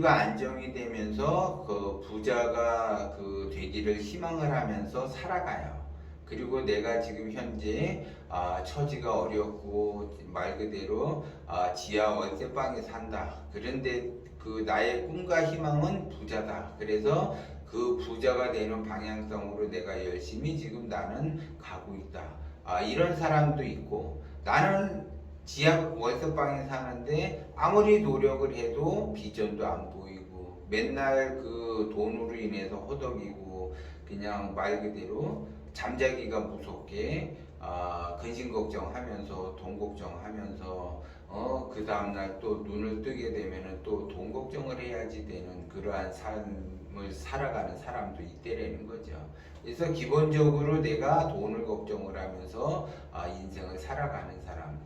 여유가 안정이 되면서 그 부자가 되기를 희망을 하면서 살아가요. 그리고 내가 지금 현재 처지가 어렵고 말 그대로 지하 월세방에 산다. 그런데 나의 꿈과 희망은 부자다. 그래서 그 부자가 되는 방향성으로 내가 열심히 지금 나는 가고 있다. 이런 사람도 있고, 나는 지하 월세방에 사는데 아무리 노력을 해도 비전도 안 보이고 맨날 그 돈으로 인해서 허덕이고 그냥 말 그대로 잠자기가 무섭게 근심 걱정하면서 돈 걱정하면서 그 다음날 또 눈을 뜨게 되면은 또 돈 걱정을 해야지 되는 그러한 삶을 살아가는 사람도 있대라는 거죠. 그래서 기본적으로 내가 돈을 걱정을 하면서 인생을 살아가는 사람,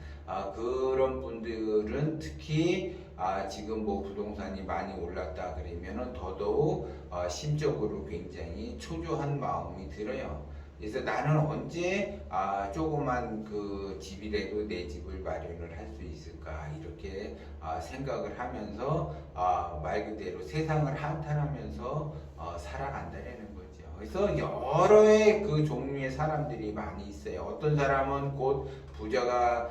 그런 분들은 특히 지금 뭐 부동산이 많이 올랐다 그러면은 더더욱 심적으로 굉장히 초조한 마음이 들어요. 그래서 나는 언제 조그만 그 집이라도 내 집을 마련을 할 수 있을까 이렇게 생각을 하면서 말 그대로 세상을 한탄하면서 살아간다는 거죠. 그래서 여러의 그 종류의 사람들이 많이 있어요. 어떤 사람은 곧 부자가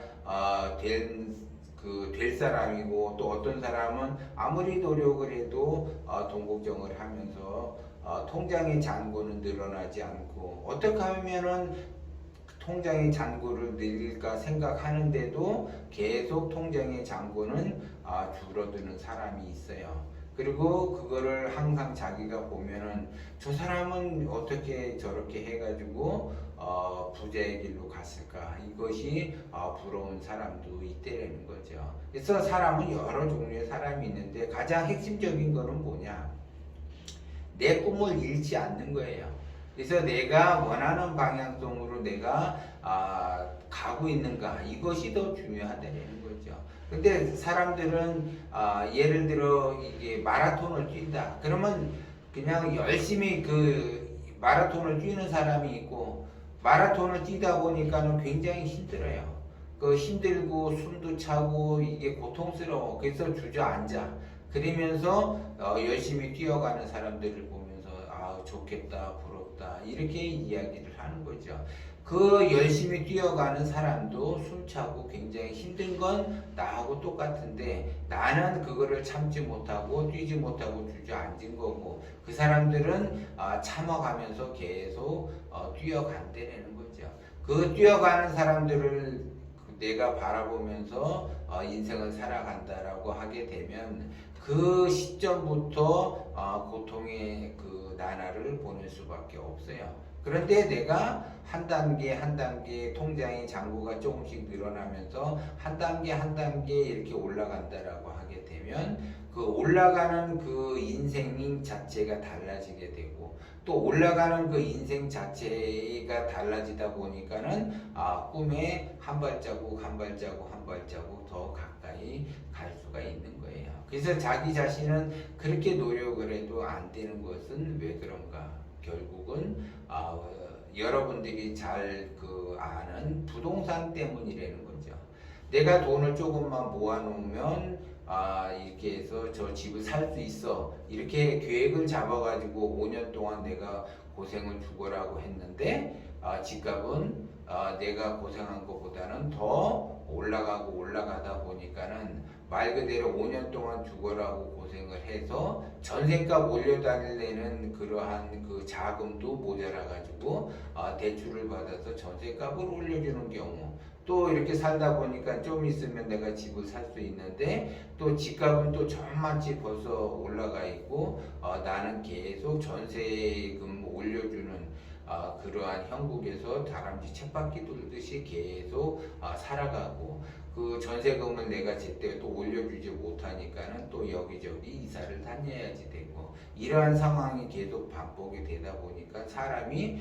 될 사람이고, 또 어떤 사람은 아무리 노력을 해도 돈 걱정을 하면서 통장의 잔고는 늘어나지 않고, 어떻게 하면은 통장의 잔고를 늘릴까 생각하는데도 계속 통장의 잔고는 줄어드는 사람이 있어요. 그리고 그거를 항상 자기가 보면은 저 사람은 어떻게 저렇게 해가지고 부자의 길로 갔을까, 이것이 부러운 사람도 있다라는 거죠. 그래서 사람은 여러 종류의 사람이 있는데 가장 핵심적인 거는 뭐냐, 내 꿈을 잃지 않는 거예요. 그래서 내가 원하는 방향성으로 내가 가고 있는가, 이것이 더 중요하다는 거죠. 근데 사람들은 예를 들어 이게 마라톤을 뛴다. 그러면 그냥 열심히 그 마라톤을 뛰는 사람이 있고, 마라톤을 뛰다 보니까는 굉장히 힘들어요. 그 힘들고 숨도 차고 이게 고통스러워. 그래서 주저앉아. 그러면서 열심히 뛰어가는 사람들을 보면서 좋겠다, 부럽다, 이렇게 이야기를 하는 거죠. 그 열심히 뛰어가는 사람도 숨차고 굉장히 힘든 건 나하고 똑같은데, 나는 그거를 참지 못하고 뛰지 못하고 주저앉은 거고, 그 사람들은 참아가면서 계속 뛰어간다는 거죠. 그 뛰어가는 사람들을 내가 바라보면서 인생을 살아간다라고 하게 되면 그 시점부터 고통의 그 나날을 보낼 수밖에 없어요. 그런데 내가 한 단계 한 단계 통장의 잔고가 조금씩 늘어나면서 한 단계 한 단계 이렇게 올라간다라고 하게 되면 그 올라가는 그 인생 자체가 달라지게 되고, 또 올라가는 그 인생 자체가 달라지다 보니까는 꿈에 한 발자국 한 발자국 한 발자국 더 가까이 갈 수가 있는 거예요. 그래서 자기 자신은 그렇게 노력을 해도 안 되는 것은 왜 그런가? 결국은 여러분들이 잘 아는 부동산 때문이라는 거죠. 내가 돈을 조금만 모아놓으면 이렇게 해서 저 집을 살 수 있어, 이렇게 계획을 잡아가지고 5년 동안 내가 고생을 죽어라고 했는데 집값은 내가 고생한 것보다는 더 올라가고 올라가다 보니까는 말 그대로 5년 동안 죽어라고 고생을 해서 전세값 올려달라는 그러한 그 자금도 모자라가지고 대출을 받아서 전세값을 올려주는 경우, 또 이렇게 살다 보니까 좀 있으면 내가 집을 살 수 있는데 또 집값은 또 전만치 벌써 올라가 있고 나는 계속 전세금 올려주는 그러한 형국에서 다람쥐 쳇바퀴 돌듯이 계속 살아가고, 그 전세금을 내가 제때 또 올려주지 못하니까는 또 여기저기 이사를 다녀야지 되고, 이러한 상황이 계속 반복이 되다 보니까 사람이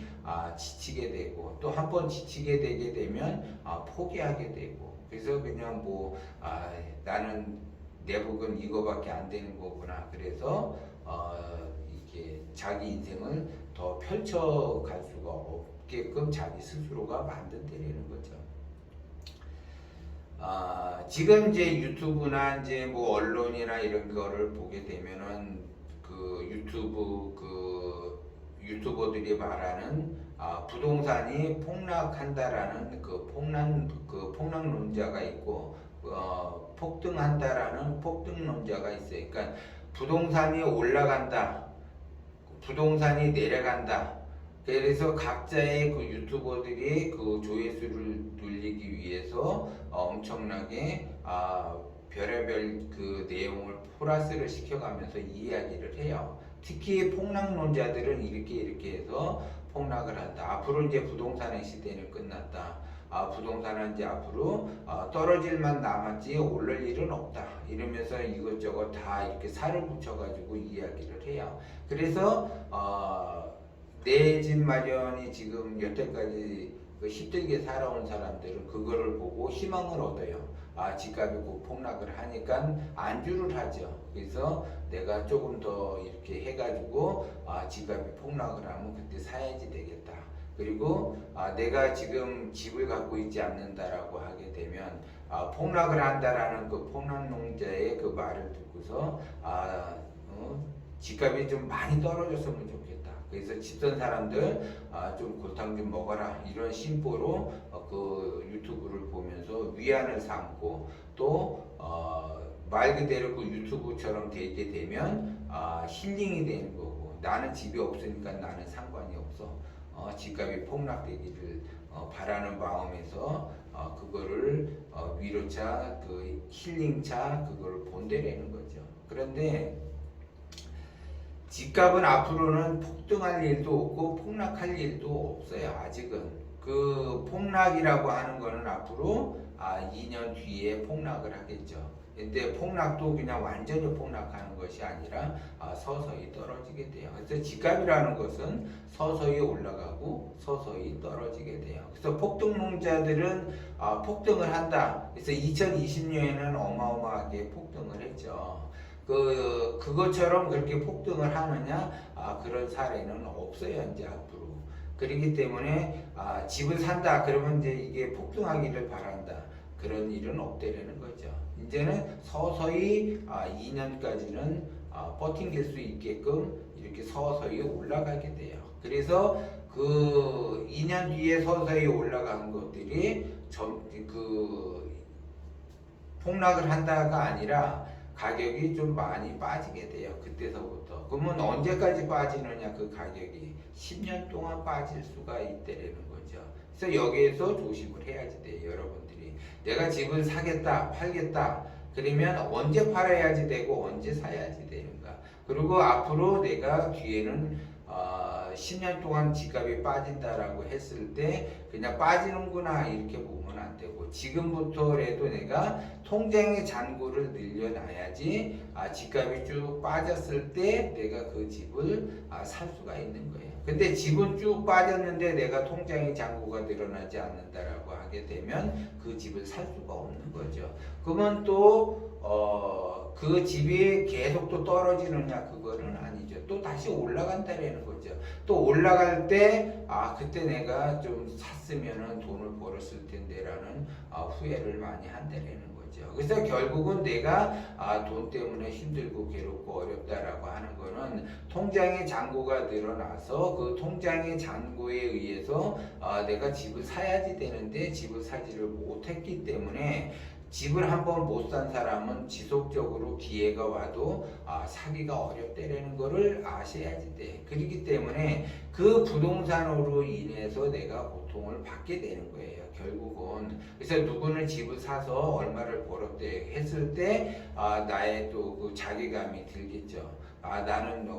지치게 되고, 또 한 번 지치게 되게 되면 포기하게 되고, 그래서 그냥 나는 내 복은 이거밖에 안 되는 거구나, 그래서 이렇게 자기 인생을 더 펼쳐갈 수가 없게끔 자기 스스로가 만든다는 거죠. 지금 이제 유튜브나 이제 뭐 언론이나 이런 거를 보게 되면은 그 유튜버들이 말하는 부동산이 폭락한다라는 그 폭락론자가 있고 폭등한다라는 폭등론자가 있어요. 그러니까 부동산이 올라간다, 부동산이 내려간다. 그래서 각자의 그 유튜버들이 그 조회수를 늘리기 위해서 엄청나게 별의별 그 내용을 플러스를 시켜가면서 이야기를 해요. 특히 폭락론자들은 이렇게 해서 폭락을 한다. 앞으로 이제 부동산의 시대는 끝났다. 부동산은 이제 앞으로 떨어질만 남았지 오를 일은 없다. 이러면서 이것저것 다 이렇게 살을 붙여가지고 이야기를 해요. 그래서 내 집 마련이 지금 여태까지 힘들게 살아온 사람들은 그거를 보고 희망을 얻어요. 집값이 곧 폭락을 하니까 안주를 하죠. 그래서 내가 조금 더 이렇게 해가지고 집값이 폭락을 하면 그때 사야지 되겠다. 그리고 내가 지금 집을 갖고 있지 않는다라고 하게 되면 폭락을 한다라는 그 폭락론자의 그 말을 듣고서 집값이 좀 많이 떨어졌으면 좋겠다. 그래서 집산 사람들 좀 골탕 좀 먹어라 이런 심보로 그 유튜브를 보면서 위안을 삼고 또 말 그대로 그 유튜브처럼 되게 되면 힐링이 되는 거고 나는 집이 없으니까 나는 상관이 없어. 집값이 폭락되기를 바라는 마음에서 그거를 위로차 그 힐링차 그걸 본대라는 거죠. 그런데 집값은 앞으로는 폭등할 일도 없고 폭락할 일도 없어요. 아직은 그 폭락이라고 하는 거는 앞으로 2년 뒤에 폭락을 하겠죠. 근데 폭락도 그냥 완전히 폭락하는 것이 아니라 서서히 떨어지게 돼요. 그래서 집값이라는 것은 서서히 올라가고 서서히 떨어지게 돼요. 그래서 폭등론자들은 폭등을 한다. 그래서 2020년에는 어마어마하게 폭등을 했죠. 그것처럼 그렇게 폭등을 하느냐? 그런 사례는 없어요, 이제 앞으로. 그렇기 때문에, 집을 산다. 그러면 이제 이게 폭등하기를 바란다. 그런 일은 없다라는 거죠. 이제는 서서히 2년까지는 버팅길 수 있게끔 이렇게 서서히 올라가게 돼요. 그래서 그 2년 뒤에 서서히 올라간 것들이 폭락을 한다가 아니라 가격이 좀 많이 빠지게 돼요. 그때서부터. 그러면 언제까지 빠지느냐 그 가격이 10년 동안 빠질 수가 있다라는 거죠. 그래서 여기에서 조심을 해야지 돼요. 여러분들이. 내가 집을 사겠다, 팔겠다. 그러면 언제 팔아야지 되고 언제 사야지 되는가. 그리고 앞으로 내가 뒤에는 10년 동안 집값이 빠진다라고 했을 때 그냥 빠지는구나 이렇게 보면 안 되고 지금부터라도 내가 통장의 잔고를 늘려놔야지 집값이 쭉 빠졌을 때 내가 그 집을 살 수가 있는 거예요. 근데 집은 쭉 빠졌는데 내가 통장의 잔고가 늘어나지 않는다라고 하게 되면 그 집을 살 수가 없는 거죠. 그러면 또 그 집이 계속 또 떨어지느냐 그거는 아니죠. 또 다시 올라간다라는 거죠. 또 올라갈 때 그때 내가 좀 샀으면은 돈을 벌었을 텐데라는 후회를 많이 한다라는 거죠. 그래서 결국은 내가 돈 때문에 힘들고 괴롭고 어렵다라고 하는 거는 통장의 잔고가 늘어나서 그 통장의 잔고에 의해서 내가 집을 사야지 되는데 집을 사지를 못했기 때문에 집을 한번 못 산 사람은 지속적으로 기회가 와도 사기가 어렵다라는 거를 아셔야지 돼. 그렇기 때문에 그 부동산으로 인해서 내가 고통을 받게 되는 거예요. 결국은. 그래서 누구는 집을 사서 얼마를 벌었대 했을 때 나의 또 그 자괴감이 들겠죠. 나는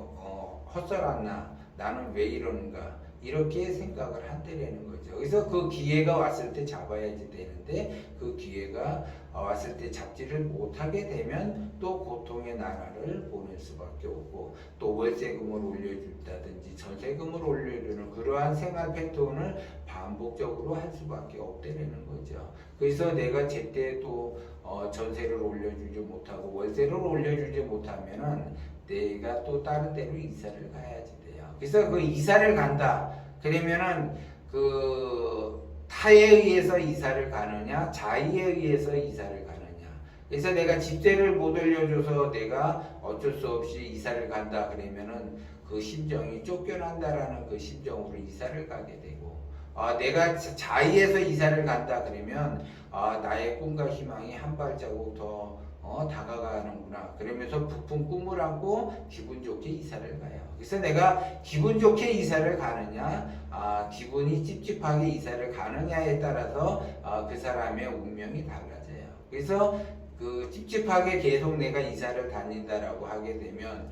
헛살았나? 나는 왜 이러는가? 이렇게 생각을 한다라는 거죠. 그래서 그 기회가 왔을 때 잡아야지 되는데 그 기회가 왔을 때 잡지를 못하게 되면 또 고통의 나라를 보낼 수밖에 없고 또 월세금을 올려준다든지 전세금을 올려주는 그러한 생활 패턴을 반복적으로 할 수밖에 없다는 거죠. 그래서 내가 제때 또 전세를 올려주지 못하고 월세를 올려주지 못하면은 내가 또 다른 데로 이사를 가야지 돼요. 그래서 그 이사를 간다. 그러면은 그 타에 의해서 이사를 가느냐, 자의에 의해서 이사를 가느냐. 그래서 내가 집세를 못 올려줘서 내가 어쩔 수 없이 이사를 간다 그러면은 그 심정이 쫓겨난다라는 그 심정으로 이사를 가게 되고, 내가 자의해서 이사를 간다 그러면 나의 꿈과 희망이 한 발자국 더 다가가는구나. 그러면서 부푼 꿈을 안고 기분 좋게 이사를 가요. 그래서 내가 기분 좋게 이사를 가느냐, 기분이 찝찝하게 이사를 가느냐에 따라서 그 사람의 운명이 달라져요. 그래서 그 찝찝하게 계속 내가 이사를 다닌다라고 하게 되면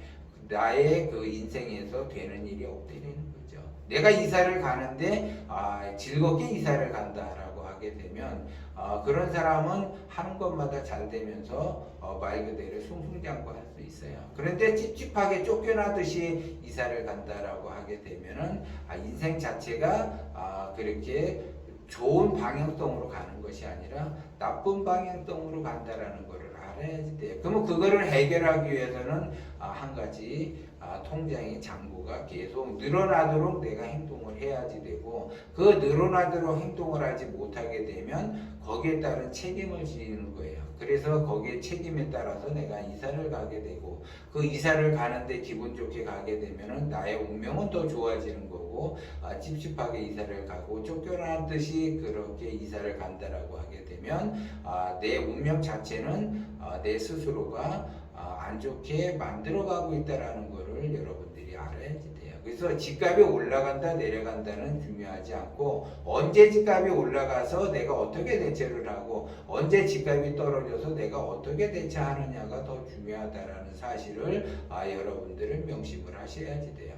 나의 그 인생에서 되는 일이 없게 되는 거죠. 내가 이사를 가는데 즐겁게 이사를 간다라고 하게 되면 그런 사람은 하는 것마다 잘 되면서 말 그대로 승승장구할 수 있어요. 그런데 찝찝하게 쫓겨나듯이 이사를 간다라고 하게 되면은 인생 자체가 그렇게 좋은 방향성으로 가는 것이 아니라 나쁜 방향성으로 간다라는 것을 알아야지 돼요. 그러면 그거를 해결하기 위해서는 한 가지 통장의 잔고가 계속 늘어나도록 내가 행동을 해야지 되고, 그 늘어나도록 행동을 하지 못하게 되면 거기에 따른 책임을 지는 거예요. 그래서 거기에 책임에 따라서 내가 이사를 가게 되고, 그 이사를 가는데 기분 좋게 가게 되면은 나의 운명은 더 좋아지는 거고, 찝찝하게 이사를 가고 쫓겨나듯이 그렇게 이사를 간다라고 하게 되면 내 운명 자체는 내 스스로가 안 좋게 만들어가고 있다라는 거를 여러분들이 알아야지 돼요. 그래서 집값이 올라간다 내려간다는 중요하지 않고, 언제 집값이 올라가서 내가 어떻게 대처를 하고 언제 집값이 떨어져서 내가 어떻게 대처하느냐가 더 중요하다라는 사실을 여러분들은 명심을 하셔야지 돼요.